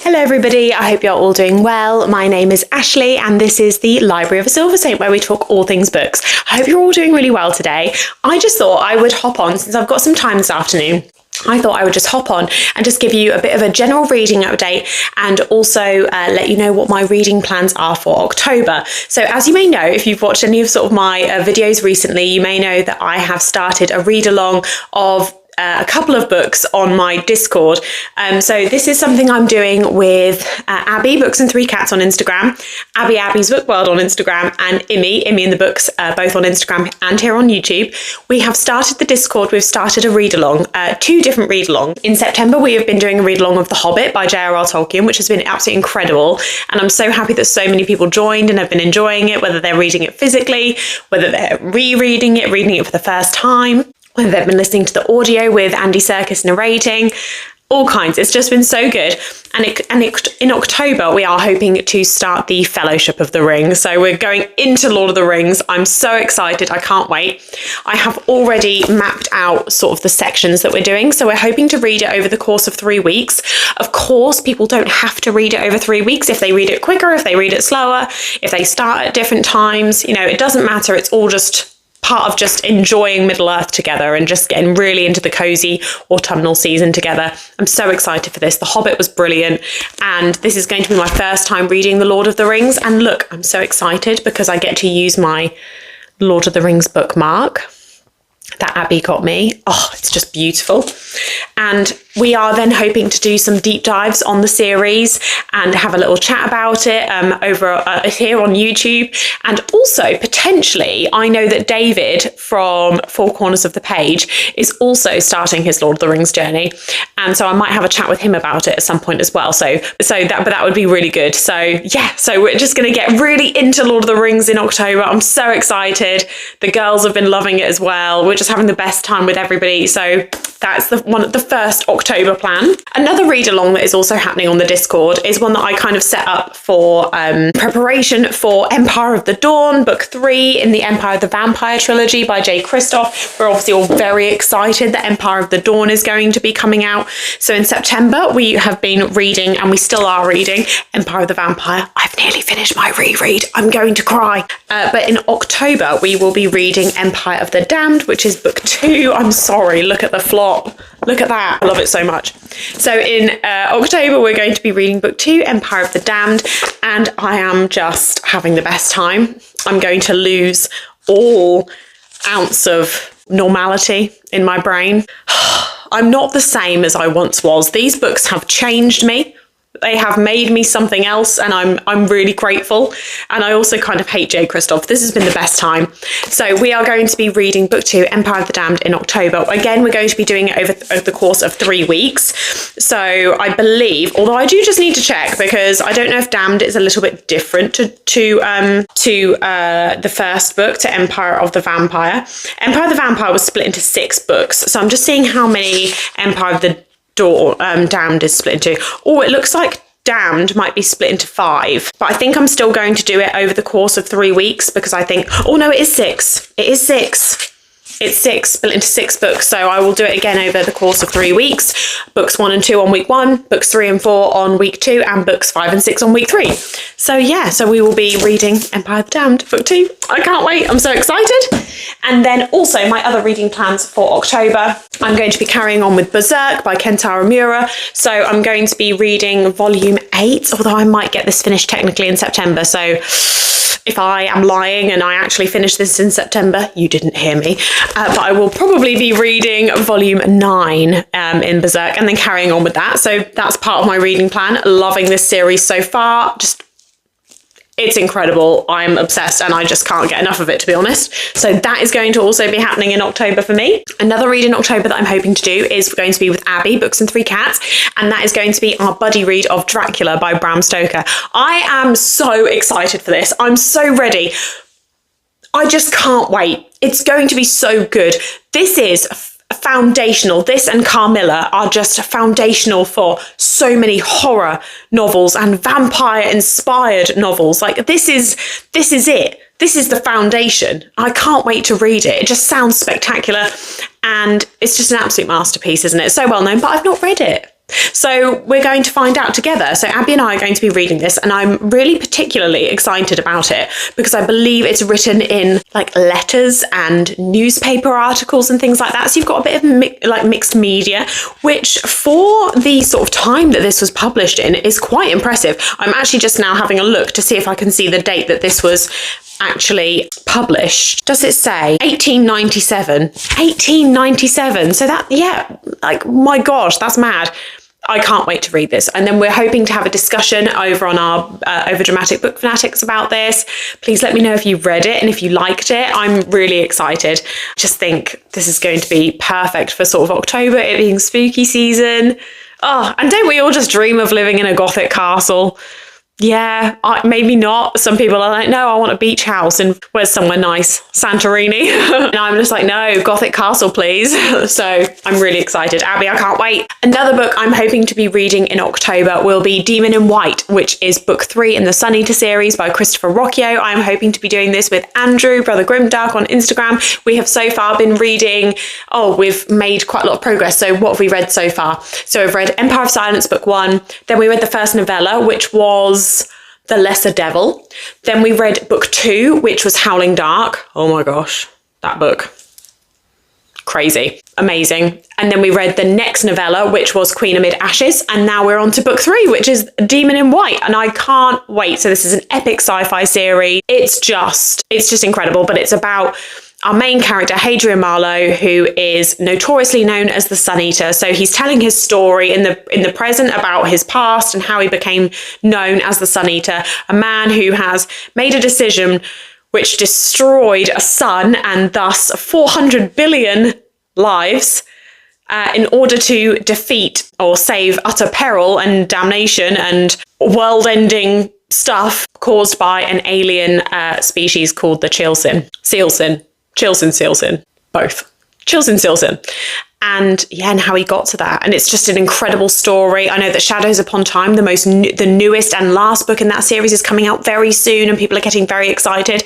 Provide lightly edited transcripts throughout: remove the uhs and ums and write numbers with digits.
Hello everybody, I hope you're all doing well. My name is Ashley and this is the Library of a Silversaint where we talk all things books. I hope you're all doing really well today. I just thought I would hop on, since I've got some time this afternoon, I thought I would just hop on and just give you a bit of a general reading update and also let you know what my reading plans are for October. So as you may know, if you've watched any of my videos recently, you may know that I have started a read along of a couple of books on my Discord. So this is something I'm doing with Abby, Books and Three Cats on Instagram, Abby's Book World on Instagram, and Immy and the Books, both on Instagram and here on YouTube. We have started the Discord, we've started a read-along, two different read-alongs. In September, we have been doing a read-along of The Hobbit by J.R.R. Tolkien, which has been absolutely incredible. And I'm so happy that so many people joined and have been enjoying it, whether they're reading it physically, whether they're reading it for the first time, whether they've been listening to the audio with Andy Serkis narrating, all kinds. It's just been so good. And in October, we are hoping to start the Fellowship of the Ring. So we're going into Lord of the Rings. I'm so excited. I can't wait. I have already mapped out sort of the sections that we're doing. So we're hoping to read it over the course of 3 weeks. Of course, people don't have to read it over 3 weeks. If they read it quicker, if they read it slower, if they start at different times, it doesn't matter. It's all just part of just enjoying Middle-earth together and just getting really into the cozy autumnal season together. I'm so excited for this. The Hobbit was brilliant, and this is going to be my first time reading The Lord of the Rings. And look, I'm so excited because I get to use my Lord of the Rings bookmark that Abby got me. Oh, it's just beautiful. And we are then hoping to do some deep dives on the series and have a little chat about it over here on YouTube. And also, potentially, I know that David from Four Corners of the Page is also starting his Lord of the Rings journey. And so I might have a chat with him about it at some point as well. But that would be really good. So yeah, so we're just going to get really into Lord of the Rings in October. I'm so excited. The girls have been loving it as well. We're just having the best time with everybody. So that's the first October plan. Another read along that is also happening on the Discord is one that I kind of set up for preparation for Empire of the Dawn, book 3 in the Empire of the Vampire trilogy by J. Christoph. We're obviously all very excited that Empire of the Dawn is going to be coming out. So in September, we have been reading, and we still are reading, Empire of the Vampire. I've nearly finished my reread. I'm going to cry. But in October, we will be reading Empire of the Damned, which is book 2. I'm sorry, look at the flop. Look at that. I love it so much. So in October, we're going to be reading book 2, Empire of the Damned, and I am just having the best time. I'm going to lose all ounce of normality in my brain. I'm not the same as I once was. These books have changed me. They have made me something else, and I'm really grateful. And I also kind of hate J. Christoph. This has been the best time. So we are going to be reading book 2, Empire of the Damned, in October. Again, we're going to be doing it over the course of 3 weeks. So I believe, although I do just need to check because I don't know if Damned is a little bit different to the first book, to Empire of the Vampire. Empire of the Vampire was split into 6 books. So I'm just seeing how many Empire of the Damned is split into. Oh, it looks like Damned might be split into 5, but I think I'm still going to do it over the course of 3 weeks because I think, oh no, it is 6. It is 6. It's 6, split into 6 books. So I will do it again over the course of 3 weeks. Books 1 and 2 on week 1, books 3 and 4 on week 2, and books 5 and 6 on week 3. So yeah, so we will be reading Empire of the Damned, book 2. I can't wait. I'm so excited. And then also my other reading plans for October, I'm going to be carrying on with Berserk by Kentaro Miura. So I'm going to be reading volume 8, although I might get this finished technically in September. So if I am lying and I actually finish this in September, you didn't hear me. But I will probably be reading volume 9 in Berserk and then carrying on with that. So that's part of my reading plan. Loving this series so far. It's incredible. I'm obsessed and I just can't get enough of it, to be honest. So that is going to also be happening in October for me. Another read in October that I'm hoping to do is going to be with Abby, Books and Three Cats, and that is going to be our buddy read of Dracula by Bram Stoker. I am so excited for this. I'm so ready. I just can't wait. It's going to be so good. This is foundational. This and Carmilla are just foundational for so many horror novels and vampire inspired novels. Like this is it. This is the foundation. I can't wait to read it. It just sounds spectacular and it's just an absolute masterpiece, isn't it? So well known, but I've not read it. So we're going to find out together. So Abby and I are going to be reading this, and I'm really particularly excited about it because I believe it's written in like letters and newspaper articles and things like that. So you've got a bit of mixed media, which for the sort of time that this was published in is quite impressive. I'm actually just now having a look to see if I can see the date that this was actually published. Does it say 1897? 1897. So that, yeah, like, my gosh, that's mad. I can't wait to read this. And then we're hoping to have a discussion over on our Over Dramatic Book Fanatics about this. Please let me know if you've read it and if you liked it. I'm really excited. Just think this is going to be perfect for sort of October, it being spooky season. Oh, and don't we all just dream of living in a Gothic castle? Yeah, maybe not. Some people are like, no, I want a beach house and where's somewhere nice? Santorini. And I'm just like, no, Gothic castle, please. So I'm really excited. Abby, I can't wait. Another book I'm hoping to be reading in October will be Demon in White, which is book 3 in the Sun Eater series by Christopher Rocchio. I'm hoping to be doing this with Andrew, Brother Grimdark, on Instagram. We have so far been reading, we've made quite a lot of progress. So what have we read so far? So we've read Empire of Silence, book 1. Then we read the first novella, which was The Lesser Devil. Then we read book 2, which was Howling Dark. Oh my gosh, that book. Crazy. Amazing. And then we read the next novella, which was Queen Amid Ashes. And now we're on to book 3, which is Demon in White. And I can't wait. So this is an epic sci-fi series. It's just incredible. But it's about our main character, Hadrian Marlowe, who is notoriously known as the Sun Eater. So he's telling his story in the present about his past and how he became known as the Sun Eater, a man who has made a decision which destroyed a sun and thus 400 billion lives in order to defeat or save utter peril and damnation and world-ending stuff caused by an alien species called the Chilsin. Sealsin, both. Sealsin. And yeah, and how he got to that. And it's just an incredible story. I know that Shadows Upon Time, the newest and last book in that series, is coming out very soon and people are getting very excited.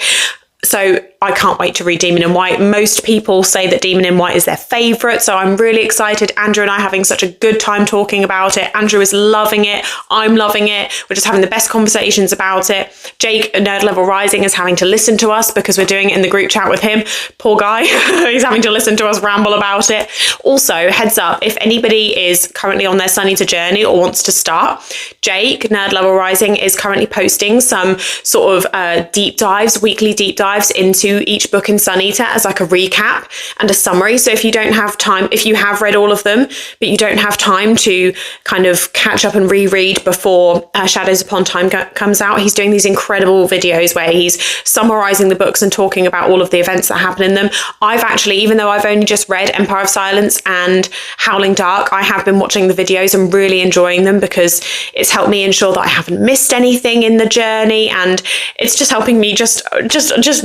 So I can't wait to read Demon in White. Most people say that Demon in White is their favourite, so I'm really excited. Andrew and I are having such a good time talking about it. Andrew is loving it. I'm loving it. We're just having the best conversations about it. Jake, Nerd Level Rising, is having to listen to us because we're doing it in the group chat with him. Poor guy. He's having to listen to us ramble about it. Also, heads up, if anybody is currently on their Sun Eater journey or wants to start, Jake, Nerd Level Rising, is currently posting some sort of weekly deep dives into each book in Sun Eater as like a recap and a summary. So if you don't have time, if you have read all of them, but you don't have time to kind of catch up and reread before Shadows Upon Time comes out, he's doing these incredible videos where he's summarizing the books and talking about all of the events that happen in them. I've actually, even though I've only just read Empire of Silence and Howling Dark, I have been watching the videos and really enjoying them because it's helped me ensure that I haven't missed anything in the journey, and it's just helping me just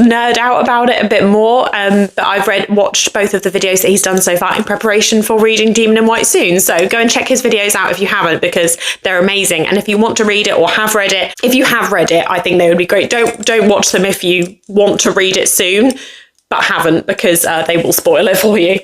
nerd out about it a bit more. But I've watched both of the videos that he's done so far in preparation for reading Demon in White soon. So go and check his videos out if you haven't, because they're amazing. And if you want to read it or have read it, if you have read it, I think they would be great. Don't watch them if you want to read it soon, but haven't, because they will spoil it for you.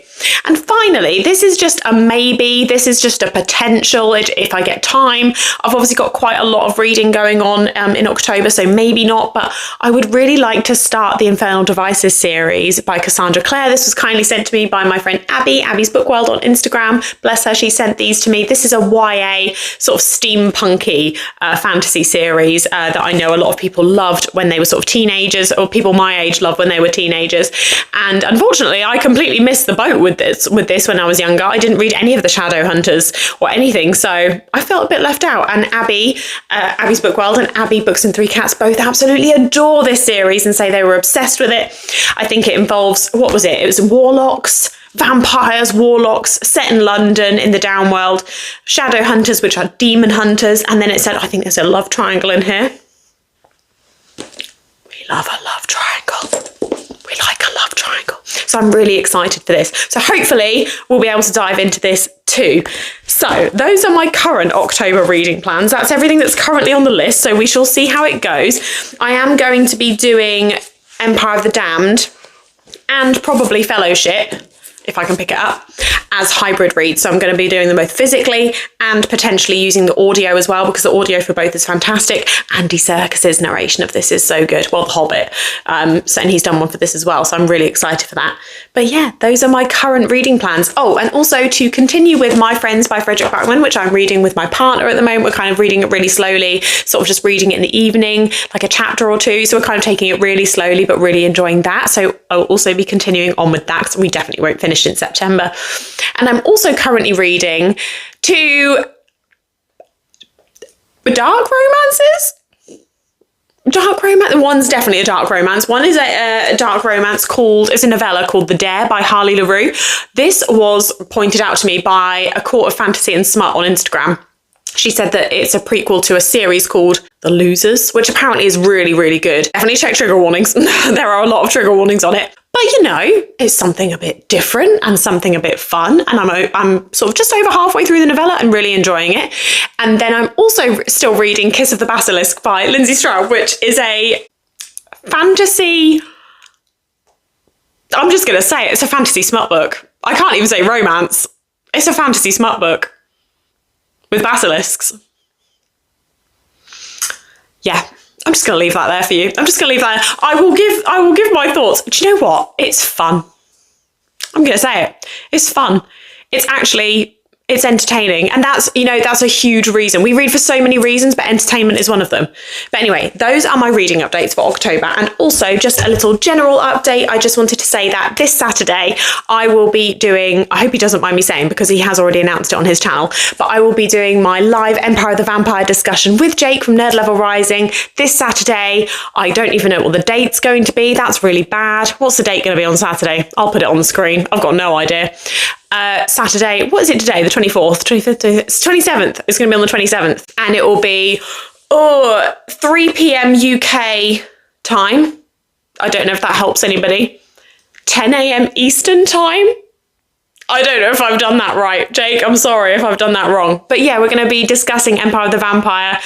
And finally, this is just a maybe, this is just a potential if I get time. I've obviously got quite a lot of reading going on in October, so maybe not, but I would really like to start the Infernal Devices series by Cassandra Clare. This was kindly sent to me by my friend Abby, Abby's Book World on Instagram. Bless her, she sent these to me. This is a YA sort of steampunky fantasy series that I know a lot of people loved when they were sort of teenagers, or people my age loved when they were teenagers. And unfortunately, I completely missed the boat with this when I was younger. I didn't read any of the Shadowhunters or anything, so I felt a bit left out. And Abby, Abby's Book World, and Abby Books and Three Cats both absolutely adore this series and say they were obsessed with it. I think it involves, what was it? It was warlocks, vampires, warlocks, set in London in the downworld, Shadowhunters, which are demon hunters, and then it said, I think there's a love triangle in here. We love a love triangle. We like a love triangle. So I'm really excited for this. So hopefully we'll be able to dive into this too. So those are my current October reading plans. That's everything that's currently on the list. So we shall see how it goes. I am going to be doing Empire of the Damned and probably Fellowship, if I can pick it up. as hybrid reads. So I'm going to be doing them both physically and potentially using the audio as well, because the audio for both is fantastic. Andy Serkis's narration of this is so good. Well, The Hobbit. And he's done one for this as well. So I'm really excited for that. But yeah, those are my current reading plans. Oh, and also to continue with My Friends by Frederick Backman, which I'm reading with my partner at the moment. We're kind of reading it really slowly, sort of just reading it in the evening, like a chapter or two. So we're kind of taking it really slowly, but really enjoying that. So I'll also be continuing on with that, because we definitely won't finish in September. And I'm also currently reading two dark romances. Dark romance. One's definitely a dark romance. One is a dark romance called, it's a novella called The Dare by Harley LaRue. This was pointed out to me by a Court of Fantasy and Smut on Instagram. She said that it's a prequel to a series called The Losers, which apparently is really, really good. Definitely check trigger warnings. There are a lot of trigger warnings on it. But you know, it's something a bit different and something a bit fun. And I'm sort of just over halfway through the novella and really enjoying it. And then I'm also still reading Kiss of the Basilisk by Lindsay Stroud, which is a fantasy... I'm just going to say it, it's a fantasy smut book. I can't even say romance. It's a fantasy smut book with basilisks. Yeah. I'm just going to leave that there for you. I'm just going to leave that. I will give my thoughts. Do you know what? It's fun. I'm going to say it. It's fun. It's entertaining. And that's a huge reason. We read for so many reasons, but entertainment is one of them. But anyway, those are my reading updates for October. And also just a little general update. I just wanted to say that this Saturday, I will be doing, I hope he doesn't mind me saying, because he has already announced it on his channel, but I will be doing my live Empire of the Vampire discussion with Jake from Nerd Level Rising this Saturday. I don't even know what the date's going to be. That's really bad. What's the date going to be on Saturday? I'll put it on the screen. I've got no idea. Saturday, what is it today? The 24th, 25th, 27th. It's going to be on the 27th. And it will be 3 p.m. UK time. I don't know if that helps anybody. 10 a.m. Eastern time. I don't know if I've done that right. Jake, I'm sorry if I've done that wrong. But yeah, we're going to be discussing Empire of the Vampire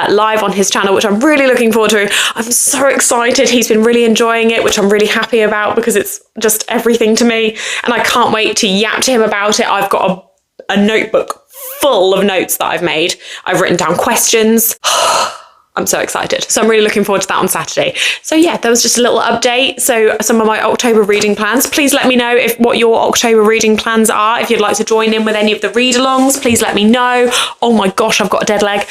live on his channel, which I'm really looking forward to. I'm so excited. He's been really enjoying it, which I'm really happy about, because it's just everything to me. And I can't wait to yap to him about it. I've got a notebook full of notes that I've made. I've written down questions. I'm so excited. So I'm really looking forward to that on Saturday. So yeah, that was just a little update. So some of my October reading plans. Please let me know what your October reading plans are. If you'd like to join in with any of the read-alongs, please let me know. Oh my gosh, I've got a dead leg.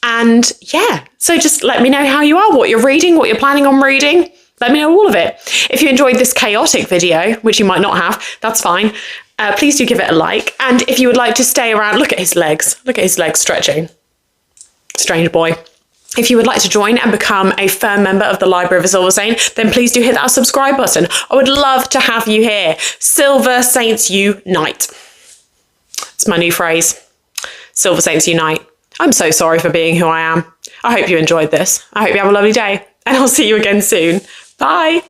And yeah, so just let me know how you are, what you're reading, what you're planning on reading. Let me know all of it. If you enjoyed this chaotic video, which you might not have, that's fine. Please do give it a like. And if you would like to stay around, look at his legs. Look at his legs stretching. Strange boy. If you would like to join and become a firm member of the Library of a Silversaint, then please do hit that subscribe button. I would love to have you here. Silversaints Unite. It's my new phrase. Silversaints Unite. I'm so sorry for being who I am. I hope you enjoyed this. I hope you have a lovely day, and I'll see you again soon. Bye.